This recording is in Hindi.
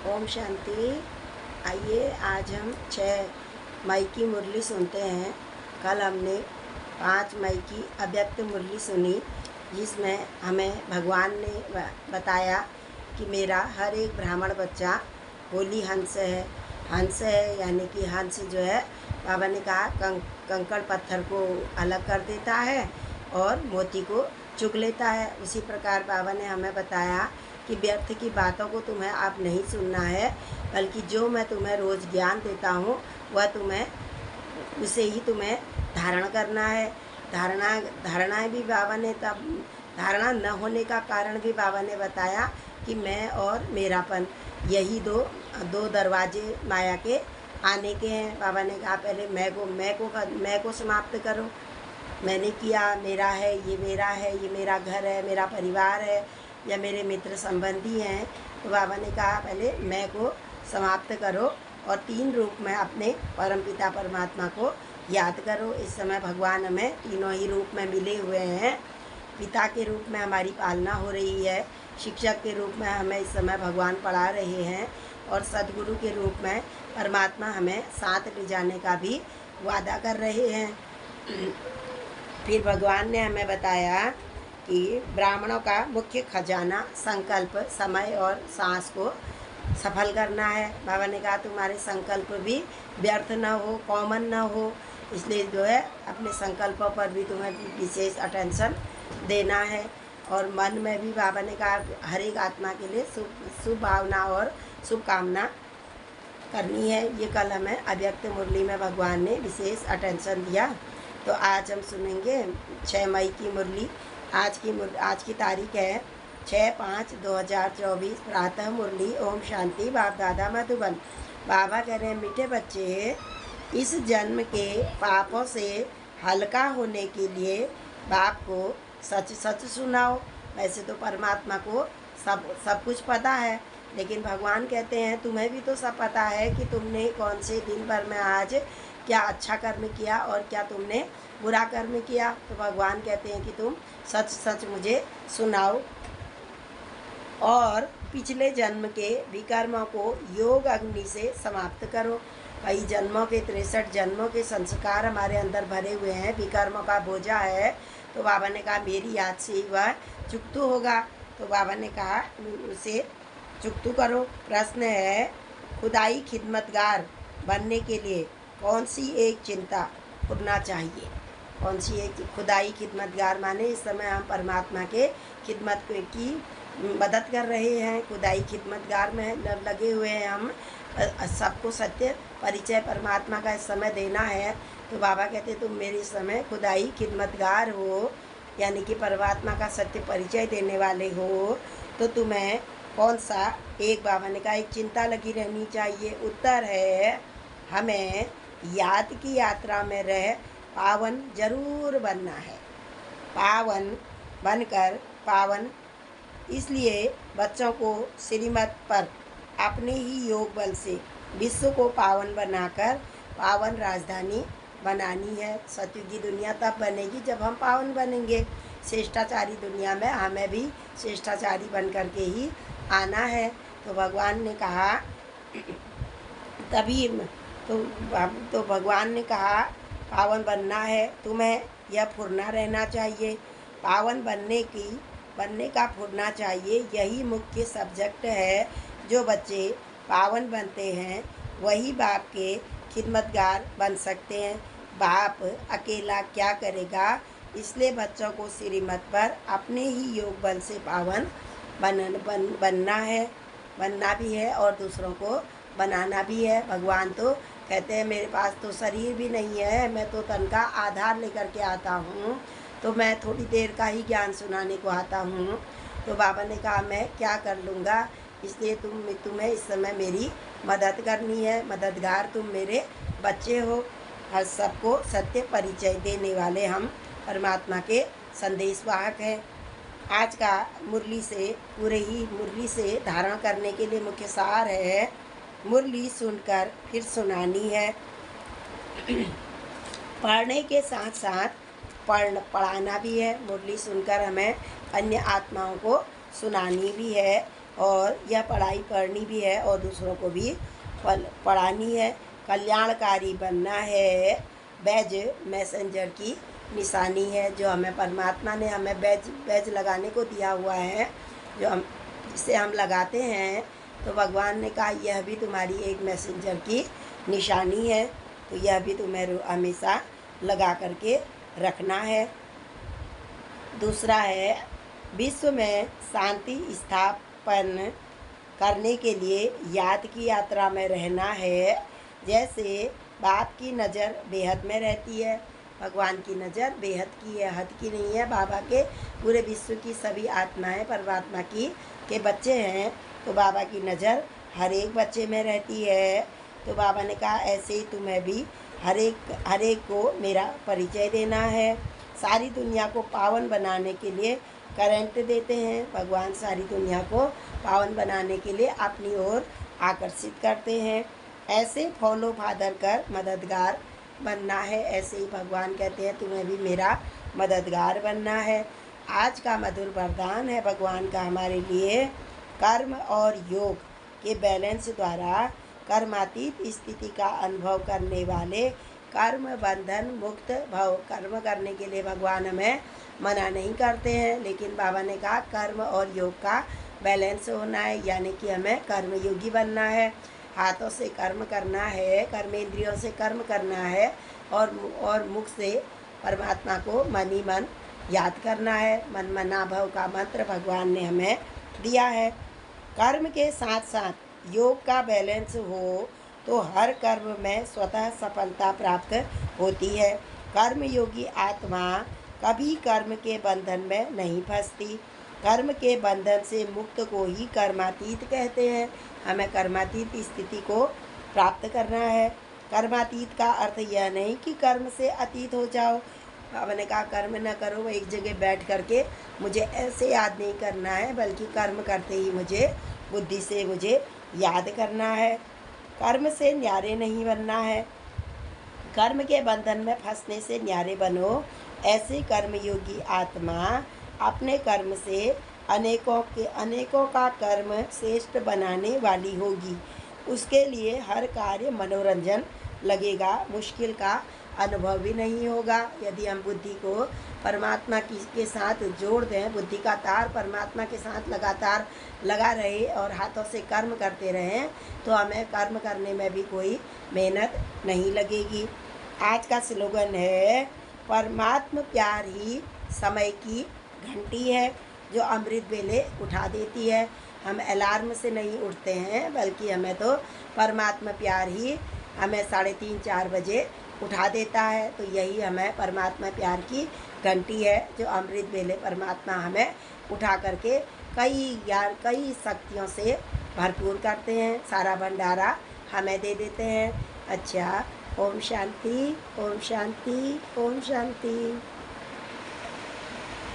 ओम शांति। आइए आज हम 6 मई की मुरली सुनते हैं। कल हमने 5 मई की अव्यक्त मुरली सुनी, जिसमें हमें भगवान ने बताया कि मेरा हर एक ब्राह्मण बच्चा होली हंस है। हंस है यानी कि हंस जो है, बाबा ने कहा कंकड़ पत्थर को अलग कर देता है और मोती को चुग लेता है। उसी प्रकार बाबा ने हमें बताया कि व्यर्थ की बातों को तुम्हें आप नहीं सुनना है, बल्कि जो मैं तुम्हें रोज़ ज्ञान देता हूँ वह उसे ही तुम्हें धारण करना है। धारणाएं भी बाबा ने तब धारणा न होने का कारण भी बाबा ने बताया कि मैं और मेरापन, यही दो दरवाजे माया के आने के हैं। बाबा ने कहा पहले मैं को समाप्त करो। मैंने किया, मेरा है, ये मेरा घर है, मेरा परिवार है या मेरे मित्र संबंधी हैं। तो बाबा ने कहा पहले मैं को समाप्त करो और 3 रूप में अपने परमपिता परमात्मा को याद करो। इस समय भगवान हमें तीनों ही रूप में मिले हुए हैं। पिता के रूप में हमारी पालना हो रही है, शिक्षक के रूप में हमें इस समय भगवान पढ़ा रहे हैं और सद्गुरु के रूप में परमात्मा हमें साथ ले जाने का भी वादा कर रहे हैं। फिर भगवान ने हमें बताया कि ब्राह्मणों का मुख्य खजाना संकल्प, समय और सांस को सफल करना है। बाबा ने कहा तुम्हारे संकल्प भी व्यर्थ न हो, कॉमन न हो, इसलिए जो है अपने संकल्पों पर भी तुम्हें विशेष अटेंशन देना है। और मन में भी बाबा ने कहा हर एक आत्मा के लिए शुभ भावना और शुभकामना करनी है। ये कल हमें अव्यक्त मुरली में भगवान ने विशेष अटेंशन दिया। तो आज हम सुनेंगे 6 मई की मुरली। आज की तारीख है 6/5/2024, प्रातः मुरली। ओम शांति। बाप दादा मधुबन। बाबा कह रहे हैं मीठे बच्चे, इस जन्म के पापों से हल्का होने के लिए बाप को सच सच सुनाओ। वैसे तो परमात्मा को सब कुछ पता है, लेकिन भगवान कहते हैं तुम्हें भी तो सब पता है कि तुमने कौन से दिन भर में आज क्या अच्छा कर्म किया और क्या तुमने बुरा कर्म किया। तो भगवान कहते हैं कि तुम सच सच मुझे सुनाओ और पिछले जन्म के विकर्मों को योग अग्नि से समाप्त करो। कई जन्मों के 63 जन्मों के संस्कार हमारे अंदर भरे हुए हैं, विकर्मों का बोझा है। तो बाबा ने कहा मेरी याद से ही वह चुकतू होगा। तो बाबा ने कहा उसे चुकतू करो। प्रश्न है, खुदाई खिदमतगार बनने के लिए कौन सी एक चिंता करना चाहिए? कौन सी एक? खुदाई खिदमतगार माने इस समय हम परमात्मा के खिदमत की मदद कर रहे हैं, खुदाई खिदमतगार में लगे हुए हैं हम। सबको सत्य परिचय परमात्मा का इस समय देना है। तो बाबा कहते तुम मेरे समय खुदाई खिदमतगार हो, यानी कि परमात्मा का सत्य परिचय देने वाले हो। तो तुम्हें कौन सा एक, बाबा ने कहा एक चिंता लगी रहनी चाहिए। उत्तर है हमें याद की यात्रा में रह पावन जरूर बनना है। पावन बनकर पावन, इसलिए बच्चों को श्रीमत पर अपने ही योग बल से विश्व को पावन बनाकर पावन राजधानी बनानी है। सतयुगी दुनिया तब बनेगी जब हम पावन बनेंगे। श्रेष्ठाचारी दुनिया में हमें भी श्रेष्ठाचारी बन करके ही आना है। तो भगवान ने कहा तभी तो भगवान ने कहा पावन बनना है, तुम्हें यह फुरना रहना चाहिए। पावन बनने का फुरना चाहिए, यही मुख्य सब्जेक्ट है। जो बच्चे पावन बनते हैं वही बाप के खिदमतगार बन सकते हैं। बाप अकेला क्या करेगा, इसलिए बच्चों को श्रीमत पर अपने ही योग बल से पावन बनना भी है और दूसरों को बनाना भी है। भगवान तो कहते हैं मेरे पास तो शरीर भी नहीं है, मैं तो तन का आधार लेकर के आता हूँ, तो मैं थोड़ी देर का ही ज्ञान सुनाने को आता हूँ। तो बाबा ने कहा मैं क्या कर लूँगा, इसलिए तुम्हें इस समय मेरी मदद करनी है। मददगार तुम मेरे बच्चे हो। हर सबको सत्य परिचय देने वाले हम परमात्मा के संदेशवाहक हैं। आज का मुरली से धारण करने के लिए मुख्य सार है, मुरली सुनकर फिर सुनानी है। पढ़ने के साथ साथ पढ़ाना भी है। मुरली सुनकर हमें अन्य आत्माओं को सुनानी भी है। और यह पढ़ाई पढ़नी भी है और दूसरों को भी पढ़ानी है। कल्याणकारी बनना है, बैज मैसेंजर की निशानी है जो हमें परमात्मा ने हमें बैज लगाने को दिया हुआ है, जो हम जिसे हम लगाते हैं। तो भगवान ने कहा यह भी तुम्हारी एक मैसेंजर की निशानी है, तो यह भी तुम्हें हमेशा लगा करके रखना है। दूसरा है विश्व में शांति स्थापन करने के लिए याद की यात्रा में रहना है। जैसे बाप की नज़र बेहद में रहती है, भगवान की नज़र बेहद की है, हद की नहीं है। बाबा के पूरे विश्व की सभी आत्माएं परमात्मा की के बच्चे हैं, तो बाबा की नज़र हर एक बच्चे में रहती है। तो बाबा ने कहा ऐसे ही तुम्हें भी हर एक को मेरा परिचय देना है। सारी दुनिया को पावन बनाने के लिए करंट देते हैं। भगवान सारी दुनिया को पावन बनाने के लिए अपनी ओर आकर्षित करते हैं। ऐसे फॉलो फादर कर मददगार बनना है। ऐसे ही भगवान कहते हैं तुम्हें भी मेरा मददगार बनना है। आज का मधुर वरदान है भगवान का हमारे लिए, कर्म और योग के बैलेंस द्वारा कर्मातीत स्थिति का अनुभव करने वाले कर्म बंधन मुक्त भव। कर्म करने के लिए भगवान हमें मना नहीं करते हैं, लेकिन बाबा ने कहा कर्म और योग का बैलेंस होना है, यानी कि हमें कर्मयोगी बनना है। हाथों से कर्म करना है, कर्मेंद्रियों से कर्म करना है और मुख से परमात्मा को मन ही मन याद करना है। मन मना भव का मंत्र भगवान ने हमें दिया है। कर्म के साथ साथ योग का बैलेंस हो तो हर कर्म में स्वतः सफलता प्राप्त होती है। कर्मयोगी आत्मा कभी कर्म के बंधन में नहीं फंसती। कर्म के बंधन से मुक्त को ही कर्मातीत कहते हैं। हमें कर्मातीत स्थिति को प्राप्त करना है। कर्मातीत का अर्थ यह नहीं कि कर्म से अतीत हो जाओ। बाबा ने कहा कर्म न करो, एक जगह बैठ करके मुझे ऐसे याद नहीं करना है, बल्कि कर्म करते ही मुझे बुद्धि से मुझे याद करना है। कर्म से न्यारे नहीं बनना है। कर्म के बंधन में फंसने से न्यारे बनो। ऐसे कर्मयोगी आत्मा अपने कर्म से अनेकों का कर्म श्रेष्ठ बनाने वाली होगी। उसके लिए हर कार्य मनोरंजन लगेगा, मुश्किल का अनुभव भी नहीं होगा। यदि हम बुद्धि को परमात्मा के साथ जोड़ दें, बुद्धि का तार परमात्मा के साथ लगातार लगा रहे और हाथों से कर्म करते रहें, तो हमें कर्म करने में भी कोई मेहनत नहीं लगेगी। आज का स्लोगन है परमात्मा प्यार ही समय की घंटी है जो अमृत वेले उठा देती है। हम अलार्म से नहीं उठते हैं, बल्कि हमें तो परमात्मा प्यार ही हमें 3:30-4 बजे उठा देता है। तो यही हमें परमात्मा प्यार की घंटी है जो अमृत वेले परमात्मा हमें उठा करके कई शक्तियों से भरपूर करते हैं। सारा भंडारा हमें दे देते हैं। अच्छा, ओम शांति, ओम शांति, ओम शांति।